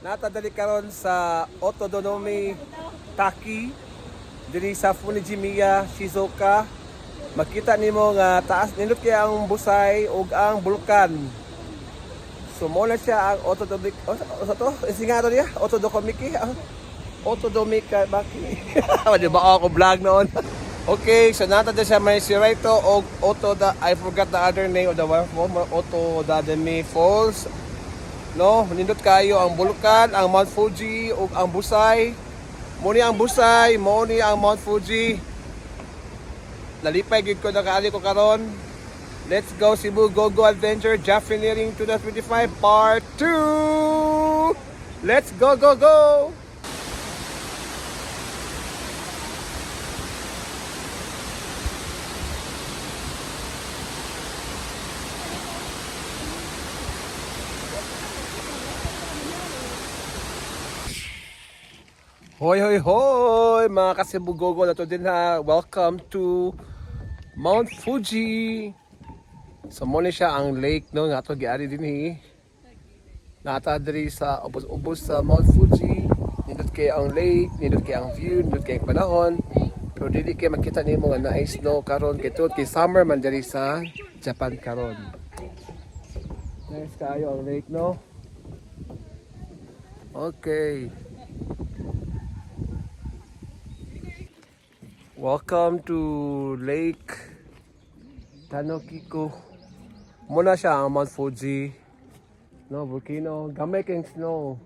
Natadali karon sa Otodonomi Taki diri sa Funijimiya, Shizuoka. Makita nimo nga taas nindot kay ang busay ug ang bulkan. So mo na siya ang Otodomic singato niya Otodokomiki. Otodomika Baki. Di ba ako vlog noon? Okay, so natadali siya may Shiraito og I forgot the other name of the waterfall, Otodademi Falls. No, nindot kayo ang bulkan, ang Mount Fuji ug ang Busay. Mo ni ang Busay, mo ni ang Mount Fuji. Nalipay gid ko nakaali ko karon. Let's go Cebu Go Adventure Jaffineering 2025 Part 2. Let's go. Hoy mga kasibugogo na to din ha. Welcome to Mount Fuji. So mo ni siya ang lake no nga to giari din nata diri sa ubos sa Mount Fuji. Nindot kay ang lake, nindot kay ang view, nindot kay ang panahon. Pero dili kay makita nimo nga naay snow karon kay tud kay summer man diri sa Japan karon. Nice kayo ang lake no. Okay. Welcome to Lake Tanokiko. Muna siya ang Mount Fuji. No, volcano. Gamay kang snow.